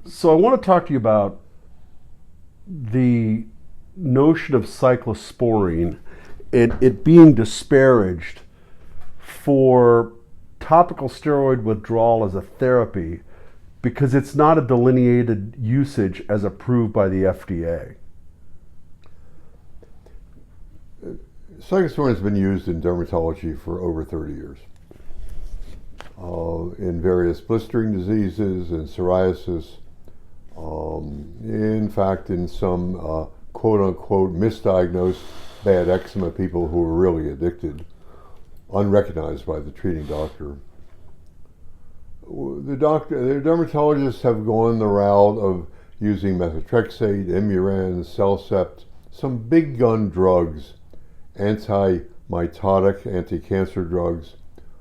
So I want to talk to you about the notion of cyclosporine and it being disparaged for topical steroid withdrawal as a therapy because it's not a delineated usage as approved by the FDA. Cyclosporine has been used in dermatology for over 30 years. In various blistering diseases and psoriasis. In fact, in some quote-unquote misdiagnosed bad eczema people who were really addicted, unrecognized by the treating doctor. The dermatologists have gone the route of using methotrexate, Imuran, Cellcept, some big gun drugs, anti-mitotic, anti-cancer drugs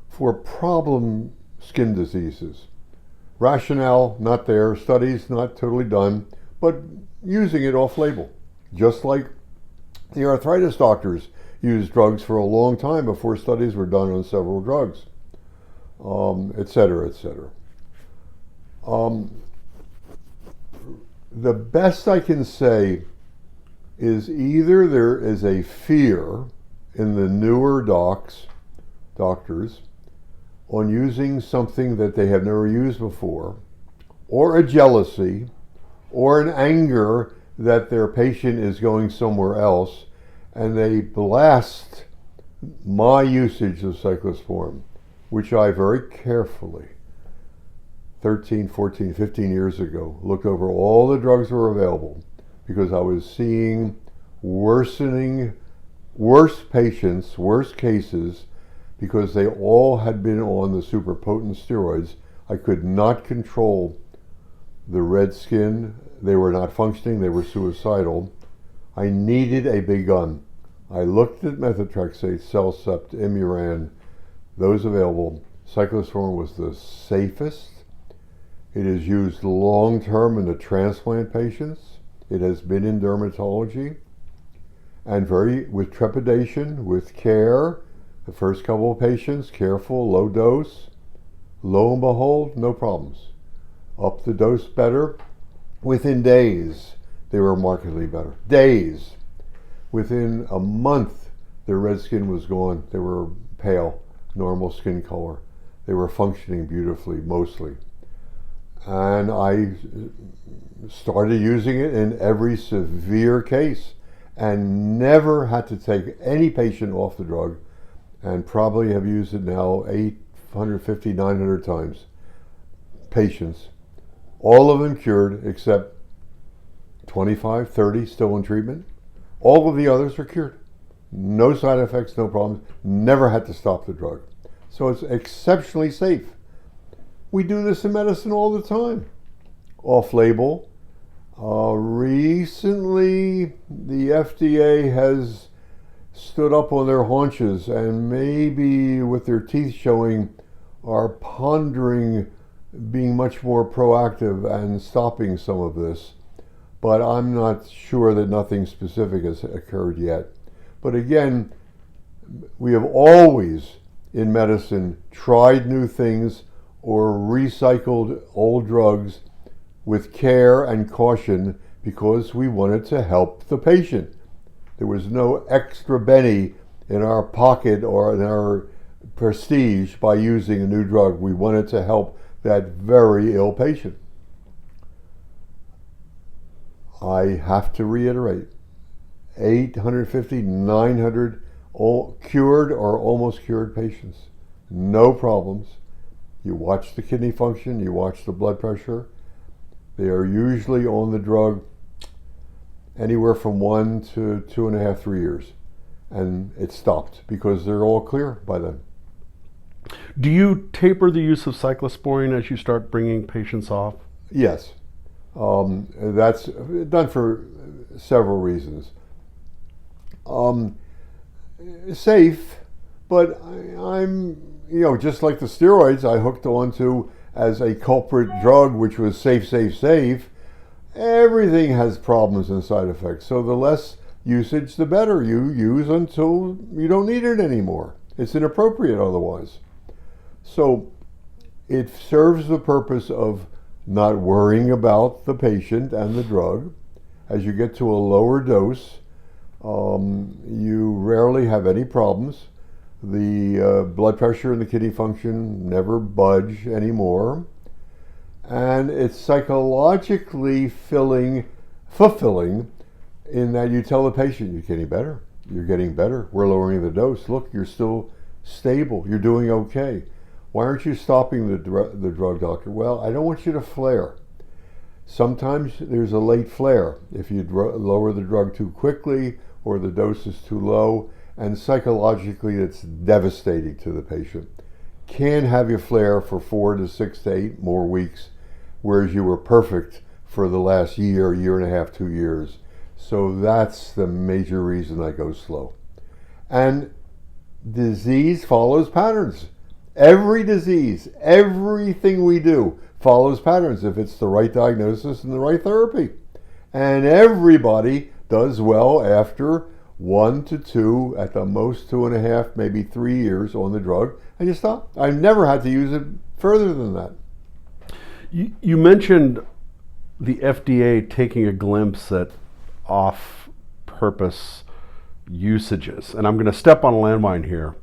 for problem skin diseases. Rationale not there, studies not totally done, but using it off-label. Just like the arthritis doctors used drugs for a long time before studies were done on several drugs, et cetera, et cetera. The best I can say is either there is a fear in the newer doctors, on using something that they have never used before, or a jealousy, or an anger that their patient is going somewhere else, and they blast my usage of cyclosporine, which I very carefully, 13, 14, 15 years ago, looked over all the drugs that were available because I was seeing worse patients, worse cases, because they all had been on the super potent steroids. I could not control the red skin. They were not functioning. They were suicidal. I needed a big gun. I looked at methotrexate, Cellcept, Imuran, those available. Cyclosporine was the safest. It is used long-term in the transplant patients. It has been in dermatology. And with trepidation, with care. The first couple of patients, careful, low dose. Lo and behold, no problems. Up the dose better. Within days, they were markedly better. Days. Within a month, their red skin was gone. They were pale, normal skin color. They were functioning beautifully, mostly. And I started using it in every severe case and never had to take any patient off the drug, and probably have used it now 850, 900 times. Patients, all of them cured except 25, 30 still in treatment. All of the others are cured. No side effects, no problems, never had to stop the drug. So it's exceptionally safe. We do this in medicine all the time. Off-label. Recently, the FDA has stood up on their haunches and maybe with their teeth showing are pondering being much more proactive and stopping some of this. But I'm not sure that nothing specific has occurred yet. But again, we have always in medicine tried new things or recycled old drugs with care and caution because we wanted to help the patient. There was no extra penny in our pocket or in our prestige by using a new drug. We wanted to help that very ill patient. I have to reiterate, 850, 900 all cured or almost cured patients. No problems. You watch the kidney function, you watch the blood pressure. They are usually on the drug anywhere from 1 to 2.5, 3 years. And it stopped because they're all clear by then. Do you taper the use of cyclosporine as you start bringing patients off? Yes. That's done for several reasons. Safe, but I'm, just like the steroids I hooked onto as a culprit drug, which was safe. Everything has problems and side effects. So the less usage, the better. You use until you don't need it anymore. It's inappropriate otherwise. So it serves the purpose of not worrying about the patient and the drug. As you get to a lower dose, you rarely have any problems. The blood pressure and the kidney function never budge anymore. And it's psychologically fulfilling in that you tell the patient, you're getting better. You're getting better. We're lowering the dose. Look, you're still stable. You're doing okay. Why aren't you stopping the drug, doctor? Well, I don't want you to flare. Sometimes there's a late flare if you lower the drug too quickly or the dose is too low, and psychologically it's devastating to the patient. Can have you flare for 4 to 6 to 8 more weeks, whereas you were perfect for the last year, year and a half, 2 years. So that's the major reason I go slow. And disease follows patterns. Every disease, everything we do follows patterns if it's the right diagnosis and the right therapy. And everybody does well after 1 to 2, at the most 2.5, maybe 3 years on the drug, and you stop. I've never had to use it further than that. You mentioned the FDA taking a glimpse at off-purpose usages, and I'm going to step on a landmine here.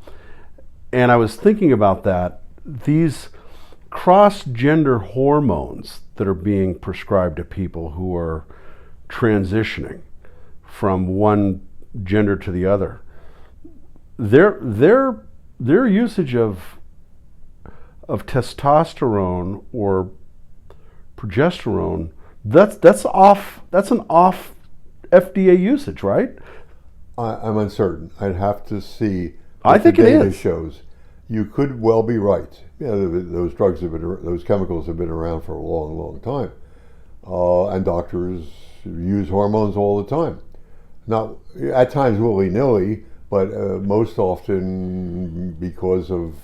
And I was thinking about that. These cross-gender hormones that are being prescribed to people who are transitioning from one gender to the other, their usage of testosterone or progesterone, that's an off FDA usage, right? I'm uncertain. I'd have to see. I think it is. Shows. You could well be right. You know, those chemicals have been around for a long, long time, and doctors use hormones all the time. Not at times willy-nilly, but most often because of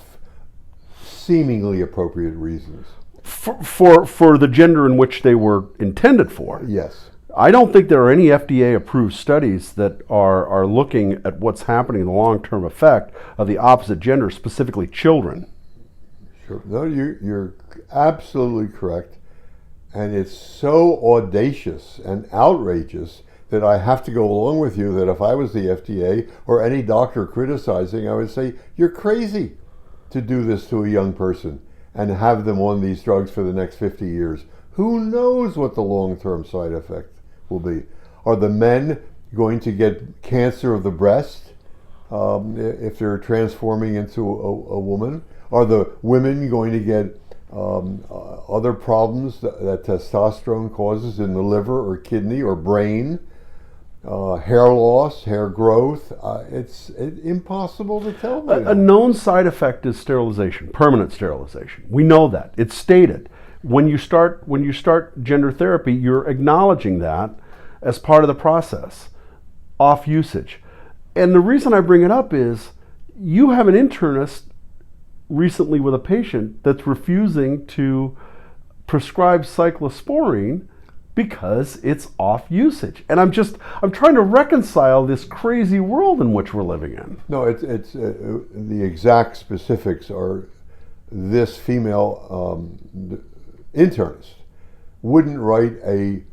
seemingly appropriate reasons. For the gender in which they were intended for. Yes. I don't think there are any FDA-approved studies that are looking at what's happening, the long-term effect of the opposite gender, specifically children. Sure. No, you're absolutely correct. And it's so audacious and outrageous that I have to go along with you that if I was the FDA or any doctor criticizing, I would say, you're crazy to do this to a young person and have them on these drugs for the next 50 years. Who knows what the long-term side effect will be? Are the men going to get cancer of the breast if they're transforming into a woman? Are the women going to get other problems that testosterone causes in the liver or kidney or brain? Hair loss, hair growth. It's impossible to tell. A known side effect is sterilization, permanent sterilization. We know that. It's stated. When you start gender therapy, you're acknowledging that as part of the process, off usage. And the reason I bring it up is you have an internist recently with a patient that's refusing to prescribe cyclosporine because it's off usage. And I'm trying to reconcile this crazy world in which we're living in. No, it's the exact specifics are this female internist wouldn't write a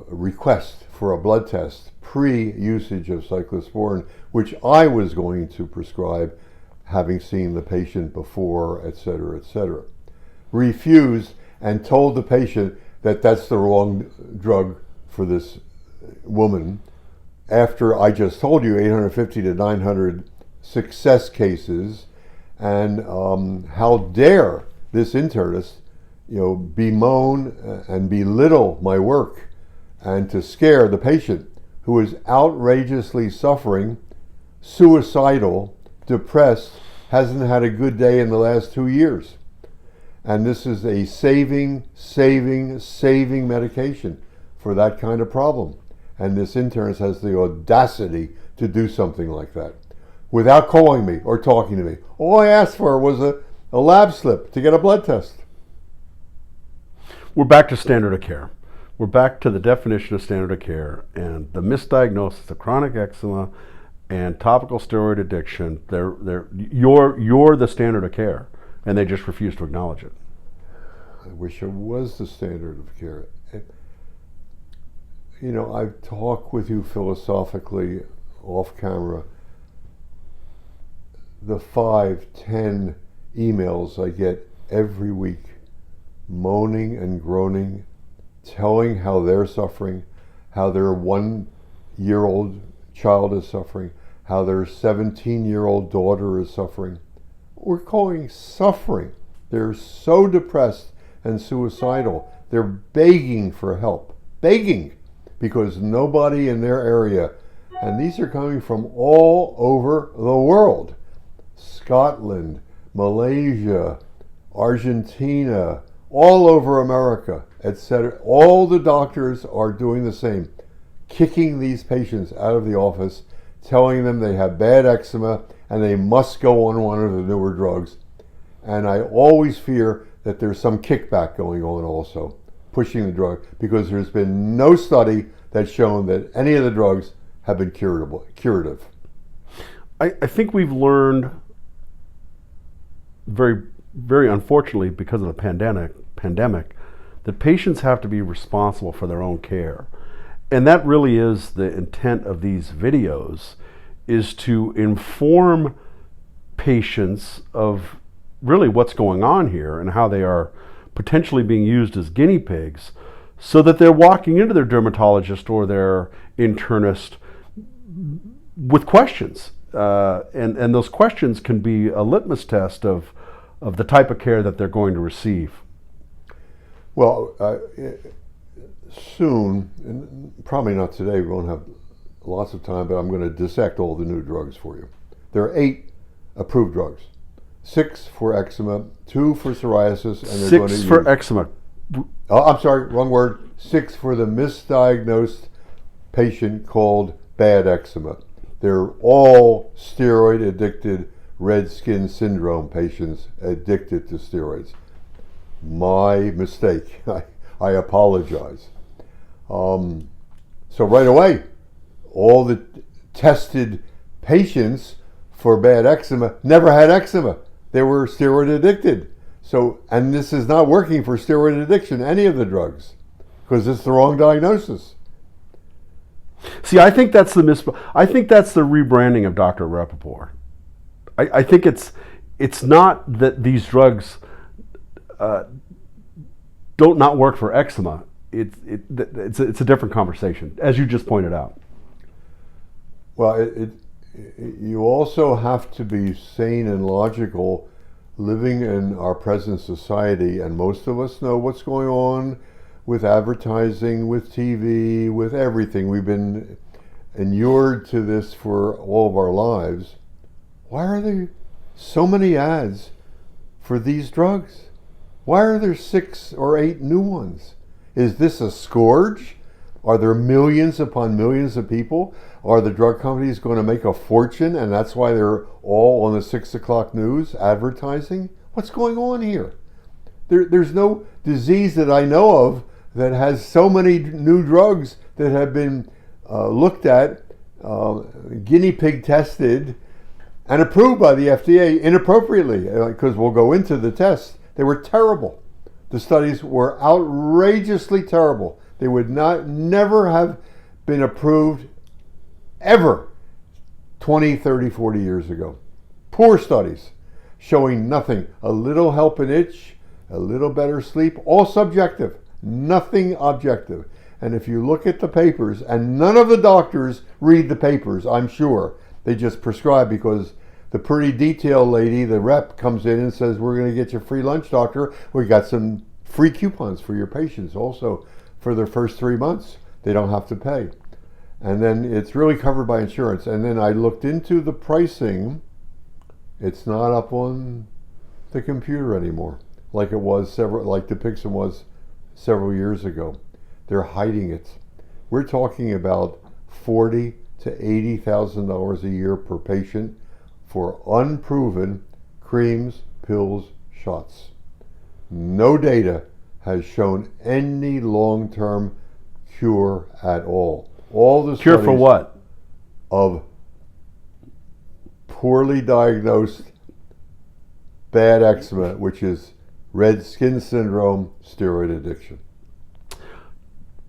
request for a blood test pre-usage of cyclosporine, which I was going to prescribe, having seen the patient before, et cetera, refused and told the patient that that's the wrong drug for this woman, after I just told you 850 to 900 success cases, and how dare this internist, bemoan and belittle my work, and to scare the patient who is outrageously suffering, suicidal, depressed, hasn't had a good day in the last 2 years. And this is a saving medication for that kind of problem. And this internist has the audacity to do something like that without calling me or talking to me. All I asked for was a lab slip to get a blood test. We're back to standard of care. We're back to the definition of standard of care, and the misdiagnosis of chronic eczema and topical steroid addiction. You're the standard of care, and they just refuse to acknowledge it. I wish it was the standard of care. You know, I've talked with you philosophically off camera. The 5-10 emails I get every week, moaning and groaning, telling how they're suffering, how their 1-year-old child is suffering, how their 17-year-old daughter is suffering. We're calling suffering. They're so depressed and suicidal. They're begging for help, begging, because nobody in their area, and these are coming from all over the world, Scotland, Malaysia, Argentina, all over America, etc. All the doctors are doing the same, kicking these patients out of the office, telling them they have bad eczema and they must go on one of the newer drugs. And I always fear that there's some kickback going on also, pushing the drug, because there's been no study that's shown that any of the drugs have been curative. I think we've learned very, very unfortunately, because of the pandemic, that patients have to be responsible for their own care. And that really is the intent of these videos, is to inform patients of really what's going on here and how they are potentially being used as guinea pigs, so that they're walking into their dermatologist or their internist with questions. And those questions can be a litmus test of the type of care that they're going to receive. Well, soon, and probably not today, we won't have lots of time, but I'm going to dissect all the new drugs for you. There are 8 approved drugs. 6 for eczema, 2 for psoriasis, and they're going to 6 for eczema. Oh, I'm sorry, wrong word. 6 for the misdiagnosed patient called bad eczema. They're all steroid-addicted red skin syndrome patients addicted to steroids. My mistake. I apologize. So right away, all the tested patients for bad eczema never had eczema. They were steroid addicted. So, and this is not working for steroid addiction, any of the drugs, because it's the wrong diagnosis. See, I think that's the rebranding of Dr. Rapaport. I think it's not that these drugs don't not work for eczema. It's a different conversation, as you just pointed out. Well, you also have to be sane and logical living in our present society, and most of us know what's going on with advertising, with TV, with everything. We've been inured to this for all of our lives. Why are there so many ads for these drugs? Why are there 6 or 8 new ones? Is this a scourge? Are there millions upon millions of people? Are the drug companies going to make a fortune, and that's why they're all on the 6 o'clock news advertising? What's going on here? There's no disease that I know of that has so many new drugs that have been looked at, guinea pig tested, and approved by the FDA inappropriately, because we'll go into the tests. They were terrible. The studies were outrageously terrible. They would never have been approved ever 20, 30, 40 years ago. Poor studies showing nothing. A little help an itch, a little better sleep, all subjective, nothing objective. And if you look at the papers, and none of the doctors read the papers, I'm sure. They just prescribe because the pretty detail lady, the rep, comes in and says, we're going to get you free lunch, doctor. We got some free coupons for your patients also for their first 3 months. They don't have to pay. And then it's really covered by insurance. And then I looked into the pricing. It's not up on the computer anymore, like it was like Dupixent was several years ago. They're hiding it. We're talking about $40,000 to $80,000 a year per patient for unproven creams, pills, shots. No data has shown any long-term cure at all. All the Cure for what? Of poorly diagnosed bad eczema, which is red skin syndrome, steroid addiction.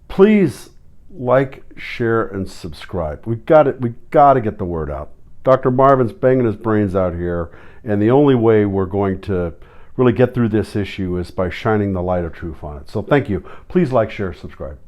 Please like, share, and subscribe. We got to get the word out. Dr. Marvin's banging his brains out here, and the only way we're going to really get through this issue is by shining the light of truth on it. So thank you. Please like, share, subscribe.